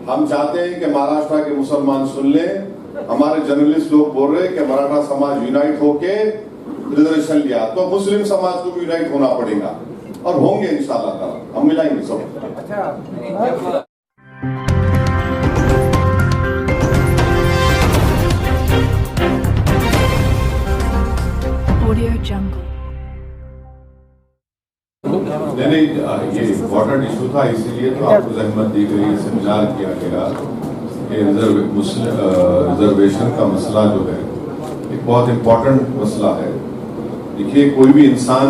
हम चाहते हैं कि महाराष्ट्र के मुसलमान सुन लें, हमारे जर्नलिस्ट लोग बोल रहे हैं कि मराठा समाज यूनाइट होके रिजर्वेशन लिया, तो मुस्लिम समाज को भी यूनाइट होना पड़ेगा और होंगे इंशाल्लाह ताला, हम मिलाएंगे सब। नहीं, ये इम्पोर्टेंट इशू था, इसीलिए तो आपको जहमत दी गई, सेमिनार किया गया कि रिजर्वेशन का मसला जो है एक बहुत इम्पोर्टेंट मसला है। देखिए, कोई भी इंसान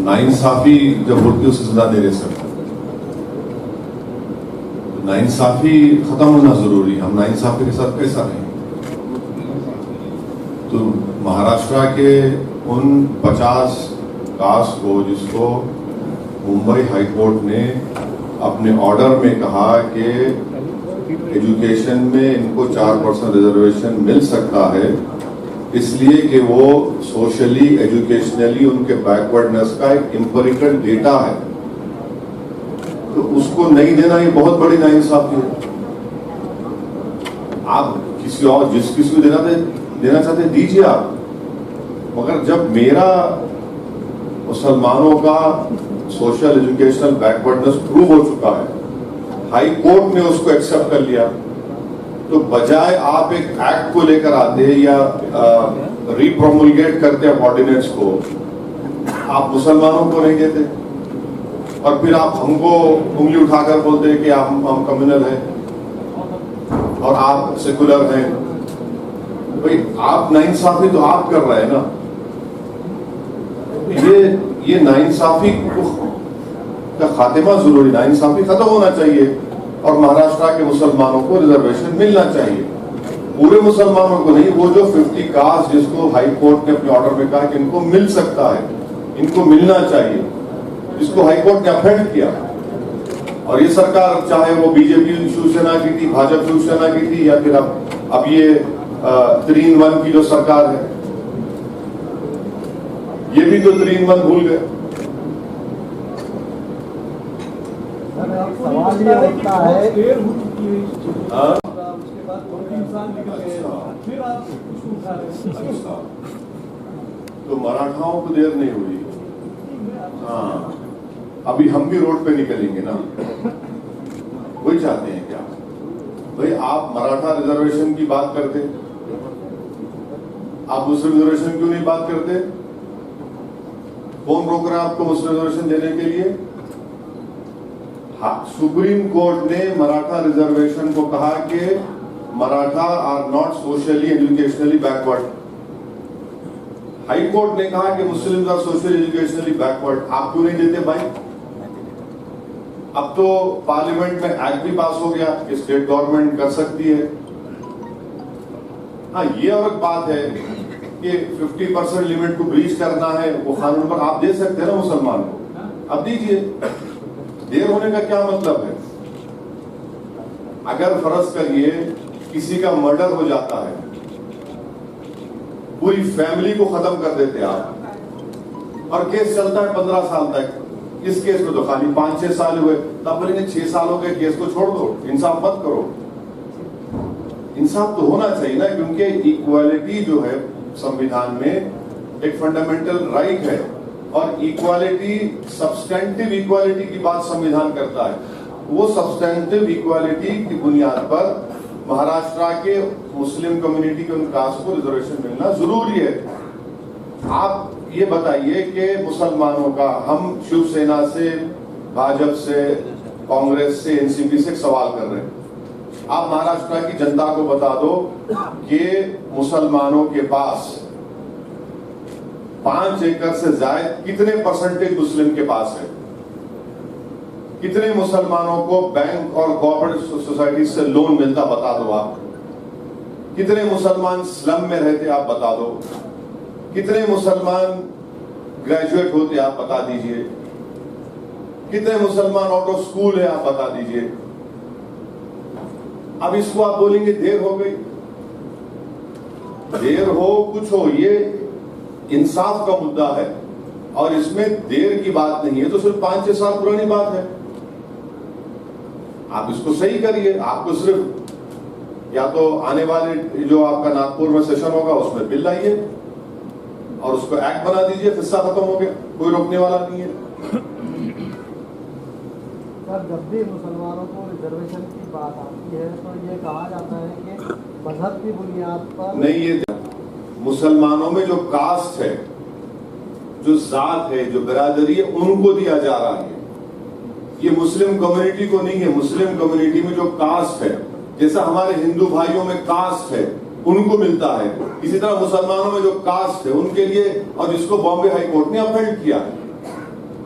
नाइंसाफी जब होती है उसे सजा नहीं दे सकता। नाइंसाफी खत्म होना जरूरी है, हम नाइंसाफी के साथ कैसा नहीं। तो महाराष्ट्र के उन 50 कास्ट को जिसको मुंबई हाई कोर्ट ने अपने ऑर्डर में कहा कि एजुकेशन में इनको 4% रिजर्वेशन मिल सकता है, इसलिए कि वो सोशली एजुकेशनली उनके बैकवर्डनेस का एक एम्पिरिकल डेटा है, तो उसको नहीं देना ये बहुत बड़ी नाइंसाफी है। आप किसी और जिस किसी को देना चाहते दीजिए आप, मगर जब मेरा मुसलमानों का सोशल एजुकेशनल बैकवर्डनेस प्रूव हो चुका है, हाई कोर्ट ने उसको एक्सेप्ट कर लिया, तो बजाय आप एक एक्ट को लेकर आते या रीप्रोमुलगेट करते ऑर्डिनेंस को, आप मुसलमानों को नहीं देते और फिर आप हमको उंगली उठाकर बोलते हैं कि हम कम्युनल हैं और आप सेकुलर हैं। भाई, आप नाइंसाफी तो आप कर रहे हैं ना। ये नाइंसाफी का खात्मा जरूरी, नाइंसाफी खत्म होना चाहिए और महाराष्ट्र के मुसलमानों को रिजर्वेशन मिलना चाहिए। पूरे मुसलमानों को नहीं, वो जो 50 कास्ट जिसको हाई कोर्ट ने अपने ऑर्डर में कहा कि इनको मिल सकता है, इनको मिलना चाहिए, इसको हाई कोर्ट ने अफेंड किया। और ये सरकार, चाहे वो बीजेपी शिवसेना की थी, भाजपा शिवसेना की थी, या फिर अब ये 3-in-1 की जो सरकार है, ये भी तो 3-in-1 भूल गए। सवाल ये होता है, उसके बाद तो मराठाओं को देर नहीं हुई। हाँ, अभी हम भी रोड पे निकलेंगे ना, वही चाहते हैं क्या? भाई, आप मराठा रिजर्वेशन की बात करते, आप मुस्लिम रिजर्वेशन क्यों नहीं बात करते? कौन रोक रहा है आपको मुस्लिम रिजर्वेशन देने के लिए? हाँ, सुप्रीम कोर्ट ने मराठा रिजर्वेशन को कहा कि Maratha are not socially educationally backward. High court ने कहा कि Muslim are socially educationally backward. आप क्यों नहीं देते भाई? अब तो पार्लियामेंट में एक्ट भी पास हो गया कि स्टेट गवर्नमेंट कर सकती है। हाँ, ये और एक बात है कि 50% लिमिट को ब्रीच करना है, वो कानून पर आप दे सकते हैं ना मुसलमान को, अब दीजिए। देर होने का क्या मतलब है? अगर फर्ज करिए किसी का मर्डर हो जाता है, पूरी फैमिली को खत्म कर देते आप, और केस चलता है 15 साल तक। इस केस में तो खाली 5-6 साल हुए, तब बोलेंगे 6 साल हो गए, केस को छोड़ दो, इंसाफ मत करो। इंसाफ तो होना चाहिए ना, क्योंकि इक्वालिटी जो है संविधान में एक फंडामेंटल राइट है, और इक्वालिटी, सब्सटेंटिव इक्वालिटी की बात संविधान करता है। वो सब्सटेंटिव इक्वालिटी की बुनियाद पर महाराष्ट्र के मुस्लिम कम्युनिटी के उन कास्ट को रिजर्वेशन मिलना जरूरी है। आप ये बताइए कि मुसलमानों का, हम शिवसेना से, भाजपा से, कांग्रेस से, एनसीपी से सवाल कर रहे हैं, आप महाराष्ट्र की जनता को बता दो कि मुसलमानों के पास 5 एकड़ से ज्यादा कितने परसेंटेज मुस्लिम के पास है? कितने मुसलमानों को बैंक और कोऑपरेटिव सोसाइटी से लोन मिलता, बता दो आप। कितने मुसलमान स्लम में रहते, आप बता दो। कितने मुसलमान ग्रेजुएट होते, आप बता दीजिए। कितने मुसलमान आउट ऑफ स्कूल है, आप बता दीजिए। अब इसको आप बोलेंगे देर हो गई, देर हो कुछ हो, ये इंसाफ का मुद्दा है और इसमें देर की बात नहीं है। तो सिर्फ 5-6 साल पुरानी बात है। आप इसको सही करिए। आपको सिर्फ या तो आने वाले जो आपका नागपुर में सेशन होगा उसमें बिल लाइए और उसको एक्ट बना दीजिए, किस्सा खत्म हो गया, कोई रोकने वाला नहीं है। सर, जब भी मुसलमानों को रिजर्वेशन की बात आती है तो ये कहा जाता है कि मजहब की बुनियाद पर नहीं, ये मुसलमानों में जो कास्ट है, जो जात है, जो बिरादरी है, उनको दिया जा रहा है। ये मुस्लिम कम्युनिटी को नहीं है। मुस्लिम कम्युनिटी में जो कास्ट है, जैसा हमारे हिंदू भाइयों में कास्ट है, उनको मिलता है, इसी तरह मुसलमानों में जो कास्ट है उनके लिए, और जिसको बॉम्बे हाई कोर्ट ने अपहेल्ड किया है।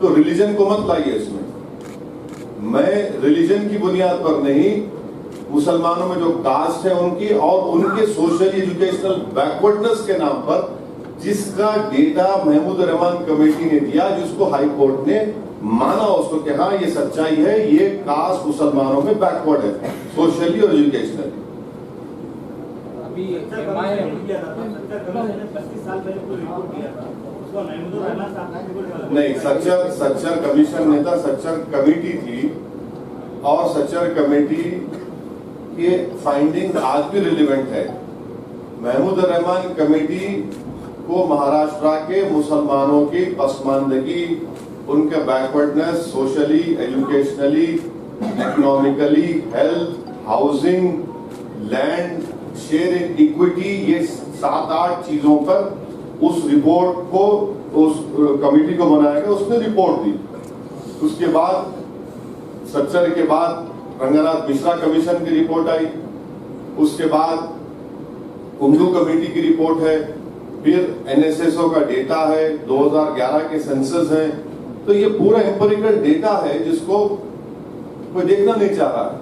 तो रिलीजन को मत लाइए इसमें। मैं रिलीजन की बुनियाद पर नहीं, मुसलमानों में जो कास्ट है उनकी और उनके सोशल एजुकेशनल बैकवर्डनेस के नाम पर जिसका डेटा महमूद रहमान कमेटी ने दिया, जिसको हाई कोर्ट ने माना उसको कि हाँ ये सच्चाई है, ये कास्ट मुसलमानों में बैकवर्ड है सोशली और एजुकेशनली। अभी नहीं, सच्चर कमीशन ने था, सच्चर कमेटी थी और सच्चर कमेटी के फाइंडिंग आज भी रिलेवेंट है। महमूद रहमान कमेटी को महाराष्ट्र के मुसलमानों की पसमानदगी, उनके backwardness socially, educationally, economically, health, housing, land share in equity, ये 7-8 चीजों पर उस रिपोर्ट को, उस कमेटी को बनाया गया, उसने रिपोर्ट दी। उसके बाद सच्चर के बाद रंगनाथ मिश्रा कमीशन की रिपोर्ट आई, उसके बाद उर्दू कमेटी की रिपोर्ट है, फिर एनएसएसओ का डेटा है, 2011 के सेंसस है। तो ये पूरा एम्पिरिकल डेटा है जिसको कोई देखना नहीं चाह रहा है।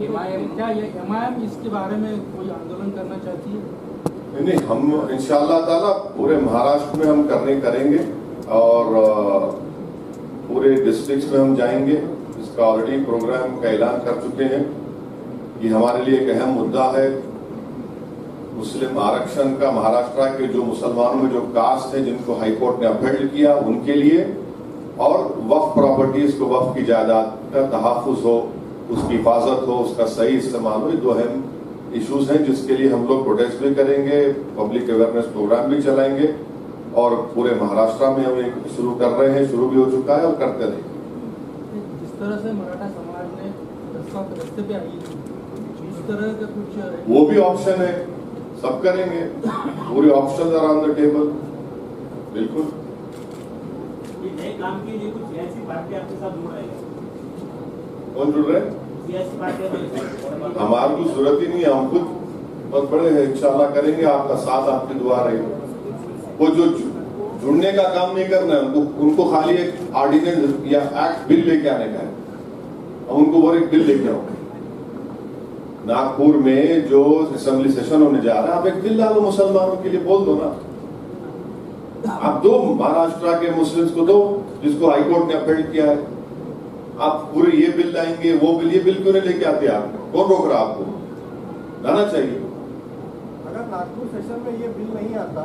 एमआईएम इसके बारे में कोई आंदोलन करना चाहती है? नहीं, हम इंशाअल्लाह ताला पूरे महाराष्ट्र में हम करेंगे और पूरे डिस्ट्रिक्ट्स में हम जाएंगे। इसका ऑलरेडी प्रोग्राम का ऐलान कर चुके हैं। ये हमारे लिए एक अहम मुद्दा है। मुस्लिम आरक्षण का महाराष्ट्र के जो मुसलमानों में जो कास्ट है, जिनको हाईकोर्ट ने अपहेल्ड किया, उनके लिए, और वक्फ प्रॉपर्टीज को, वक्फ की जायदाद का तहफ्फुज हो, उसकी हिफाजत हो, उसका सही इस्तेमाल हो। ये 2 अहम इश्यूज हैं जिसके लिए हम लोग प्रोटेस्ट भी करेंगे, पब्लिक अवेयरनेस प्रोग्राम भी चलाएंगे और पूरे महाराष्ट्र में हम एक शुरू कर रहे हैं, शुरू भी हो चुका है और करते रहेंगे। जिस तरह से मराठा समाज ने रस्ते पे आई, इस तरह का कुछ वो भी ऑप्शन है, सब करेंगे, पूरे option are on the table. बिल्कुल। ये नए काम के लिए कुछ सियासी पार्टी आपके साथ जुड़ रही है? कौन जुड़ रहे हैं? सियासी पार्टी हमारी कोई जरूरत ही नहीं है, हम खुद बहुत बड़े हैं, इंशाल्लाह करेंगे। आपका साथ, आपकी दुआ रहेगी। वो जो जुड़ने का काम नहीं करना है, उनको खाली एक ऑर्डिनेंस या एक्ट बिल लेके आने का है। उनको वो एक बिल लेके आओ। नागपुर में जो असेंबली सेशन होने जा रहा है, आप एक बिल डालो मुसलमानों के लिए, बोल दो ना। आप दो महाराष्ट्र के मुस्लिम्स को दो, जिसको हाईकोर्ट ने अपहेल्ड किया है। आप पूरे ये बिल लाएंगे, वो बिल, ये बिल क्यों नहीं लेके आते? आप कौन रोक रहा आपको? लाना चाहिए। अगर नागपुर सेशन में ये बिल नहीं आता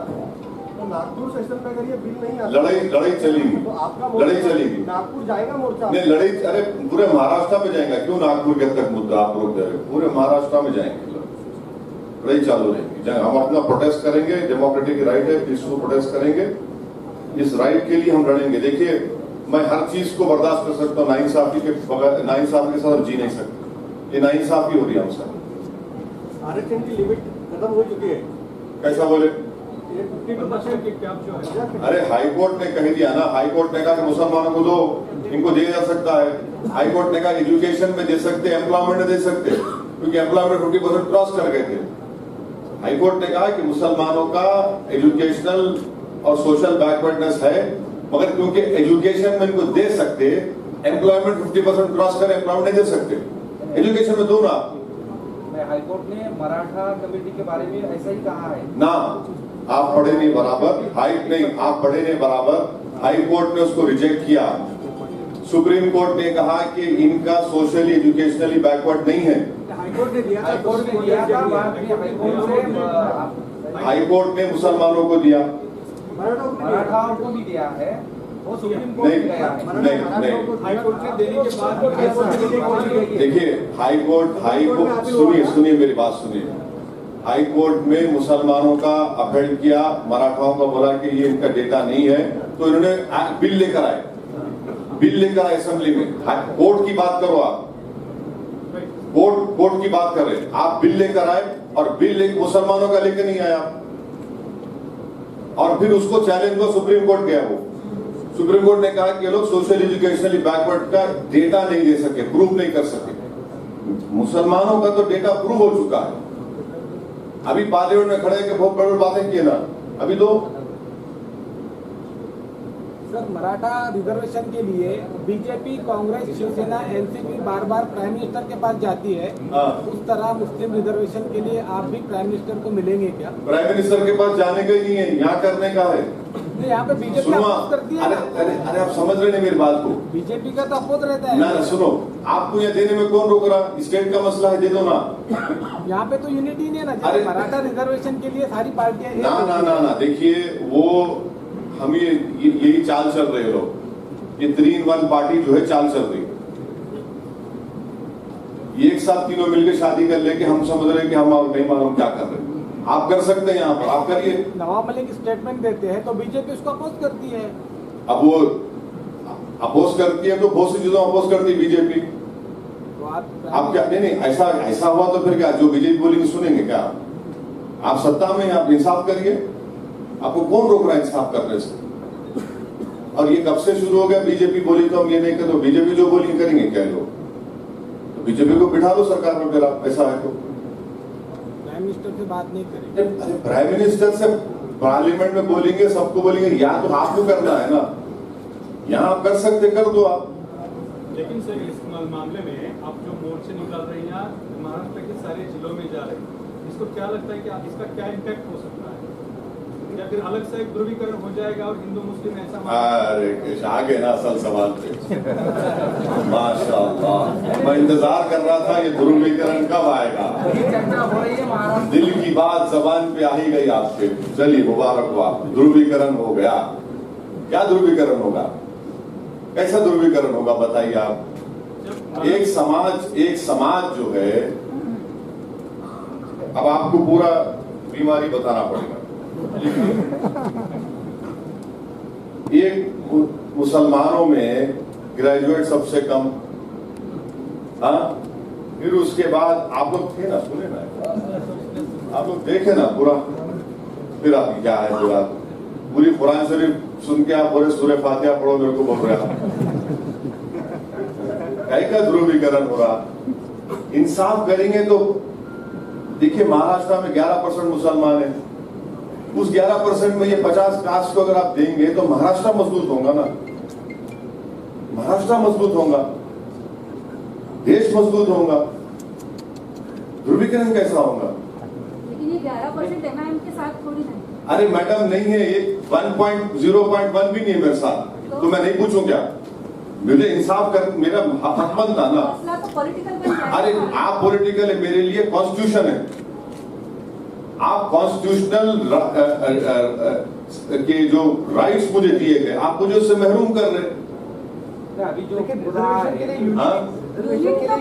तो नागपुर सेशन में अगर ये बिल नहीं आता, लड़ाई चलेगी, तो आपका लड़ाई चलेगी। नागपुर जाएगा मोर्चा? नहीं, लड़ाई, अरे पूरे महाराष्ट्र में जाएगा। क्यों नागपुर के तक मुद्दा आप रोक दे रहे? पूरे महाराष्ट्र में जाएंगे, लड़ाई चालू रहेगी। हम अपना प्रोटेस्ट करेंगे, डेमोक्रेटिक राइट है, पीसफुल प्रोटेस्ट करेंगे। इस राइट के लिए हम लड़ेंगे। देखिए, मैं हर चीज को बर्दाश्त कर सकता हूँ, नाइंसाफी के बगैर, नाइंसाफी के साथ जी नहीं सकते। ये नाइंसाफी हो रही है हमसे। आरक्षण की लिमिट खत्म हो चुकी है। कैसा बोले? 52% की कैप जो है। अरे हाईकोर्ट ने कह दिया ना, हाईकोर्ट ने कहा कि मुसलमानों को दो, इनको दिया जा सकता है। हाईकोर्ट ने कहा एजुकेशन में दे सकते, एम्प्लॉयमेंट में दे सकते, क्योंकि एम्प्लॉयमेंट 50% क्रॉस कर गए थे। हाईकोर्ट ने कहा कि मुसलमानों का एजुकेशनल और सोशल बैकवर्डनेस है, मगर क्योंकि एजुकेशन में इनको दे सकते, एम्प्लॉयमेंट 50% क्रॉस कर एम्प्लॉयमेंट नहीं दे सकते, एजुकेशन में दो ना। हाईकोर्ट ने मराठा कमेटी के बारे में ऐसा ही कहा है ना। आप पढ़े नहीं बराबर, आप पढ़े नहीं बराबर। हाई कोर्ट ने उसको रिजेक्ट किया। सुप्रीम कोर्ट ने कहा कि इनका सोशली एजुकेशनली बैकवर्ड नहीं है। हाईकोर्ट ने दिया, हाई कोर्ट ने मुसलमानों को दिया, मराठाओं को भी दिया है। वो सुप्रीम कोर्ट नहीं, में गया। नहीं। हाई कोर्ट ने देने के बाद देखिए हाई कोर्ट सुनिए मेरी बात सुनिए। हाई कोर्ट में मुसलमानों का अपेल किया, मराठाओं का बोला कि ये इनका डेटा नहीं है, तो इन्होंने बिल लेकर आए असेंबली में। कोर्ट की बात करो आप, कोर्ट की बात कर रहे हैं आप। बिल लेकर आए और बिल मुसलमानों का लेकर नहीं आया, और फिर उसको चैलेंज को सुप्रीम कोर्ट गया। वो सुप्रीम कोर्ट ने कहा कि ये लोग सोशल एजुकेशनली बैकवर्ड का डेटा नहीं दे सके, प्रूव नहीं कर सके। मुसलमानों का तो डेटा प्रूव हो चुका है। अभी पार्लियामेंट में खड़े के बहुत बड़ी बातें किए ना, अभी तो सर मराठा रिजर्वेशन के लिए बीजेपी, कांग्रेस, शिवसेना, एनसीपी बार बार प्राइम मिनिस्टर के पास जाती है। हाँ। उस तरह मुस्लिम रिजर्वेशन के लिए आप भी प्राइम मिनिस्टर को मिलेंगे क्या? प्राइम मिनिस्टर के पास जाने का ही नहीं है, यहाँ करने का है। नहीं, यहाँ पे बीजेपी सुनो, अपोज करती है। अरे आप समझ रहे नहीं मेरी बात को। बीजेपी का तो अपोज रहता है। ना सुनो, आपको यहाँ देने में कौन रोक रहा? स्टेट का मसला है, दे दो ना। यहाँ पे तो यूनिटी नहीं है ना। अरे- जैसे मराठा रिजर्वेशन के लिए सारी पार्टियां ना देखिए, वो हम यही चाल चल रहे लोग, ये 3-in-1 पार्टी जो है चाल चल रही है। एक साथ तीनों मिलकर शादी कर लेके हम समझ रहे हैं कि हम नहीं मालूम क्या कर रहे हैं। आप कर सकते हैं, यहाँ पर आप करिए। नवाब मलिक स्टेटमेंट देते हैं तो बीजेपी उसको अपोज करती है। अब वो अपोज करती है तो बहुत सी चीजों अपोज करती है बीजेपी। तो आप क्या नहीं ऐसा हुआ तो फिर क्या जो बीजेपी बोलेंगे सुनेंगे क्या? आप सत्ता में आप इंसाफ करिए, आपको कौन रोक रहा है इंसाफ करने से? और ये कब से शुरू हो गया? बीजेपी बोली तो हम ये नहीं करते, बीजेपी जो बोली करेंगे क्या लोग? तो बीजेपी को बिठा दो सरकार में, फिर आप ऐसा है तो प्राइम मिनिस्टर से बात नहीं करेंगे। अरे प्राइम मिनिस्टर से पार्लियामेंट में बोलेंगे, सबको बोलेंगे, या तो आपको करना है ना, यहाँ आप कर सकते, कर दो आप। लेकिन सर इस मामले में आप जो मोर्चे निकाल रहे हैं महाराष्ट्र के सारे जिलों में जा रहे हैं, इसको क्या लगता है कि इसका क्या इम्पैक्ट हो सकता है, या फिर अलग से एक ध्रुवीकरण हो जाएगा और हिंदू मुस्लिम ऐसा? अरे आगे ना असल सवाल पे माशाअल्लाह, मैं इंतजार कर रहा था ये ध्रुवीकरण कब आएगा। चर्चा हो रही है महाराष्ट्र। दिल की बात जबान पे आ ही गई आपके। चलिए मुबारक हुआ, ध्रुवीकरण हो गया। क्या ध्रुवीकरण होगा? कैसा ध्रुवीकरण होगा बताइए आप। एक समाज जो है, अब आपको पूरा बीमारी बताना पड़ेगा। एक मुसलमानों में ग्रेजुएट सबसे कम, हाँ, फिर उसके बाद आप लोग थे ना, सुने ना, आप लोग देखे ना पूरा, फिर आप क्या है पूरा पूरी कुरान शरीफ सुन के आप पूरे सूरह फातिहा पढ़ो, मेरे को बोल रहा कहीं का ध्रुवीकरण हो रहा। इंसाफ करेंगे तो देखिए महाराष्ट्र में 11% मुसलमान है, उस 11% में ये 50 कास्ट को अगर आप देंगे तो महाराष्ट्र मजबूत होगा ना, महाराष्ट्र मजबूत होगा, देश मजबूत होगा। ध्रुवीकरण कैसा होगा? लेकिन ये 11% एमआईएम के साथ थोड़ी ना। अरे मैडम नहीं है, ये 1.0.1 भी नहीं है मेरे साथ, तो मैं नहीं पूछूं क्या? मुझे इंसाफ कर, मेरा हक बनता ना। मसला तो पॉलिटिकल बन जाएगा। अरे आप पॉलिटिकल है, मेरे लिए कॉन्स्टिट्यूशन है। आप कॉन्स्टिट्यूशनल के जो राइट्स मुझे दिए गए, आप मुझे उससे महरूम कर रहे हैं। अभी जो लेकिन रिजर्वेशन के लिए हाँ?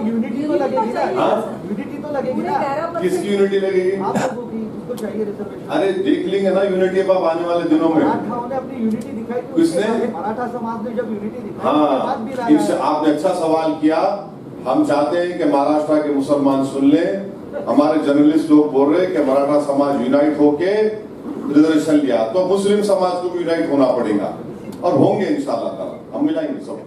यूनिटी तो लगेगी ना। हाँ? यूनिटी तो लगेगी पूरे ना। 11% किसकी यूनिटी लगेगी? आप लोगों की जिसको चाहिए रिजर्वेशन। अरे देख लेंगे ना यूनिटी अब आने वाले दिनों में। मराठाओं ने अपनी यूनिटी दिखाई तो किसने? उसके बाद मराठा समाज ने जब यूनिटी दिखाई उसके बाद भी हाँ, राय इससे आया। आपने अच्छा सवाल किया। हम चाहते हैं कि महाराष्ट्र के मुसलमान सुन लें, हमारे जर्नलिस्ट लोग बोल रहे हैं कि मराठा समाज यूनाइट होके रिजर्वेशन लिया, तो मुस्लिम समाज को भी यूनाइट होना पड़ेगा, और होंगे इंशाल्लाह ताला, हम मिलाएंगे सब।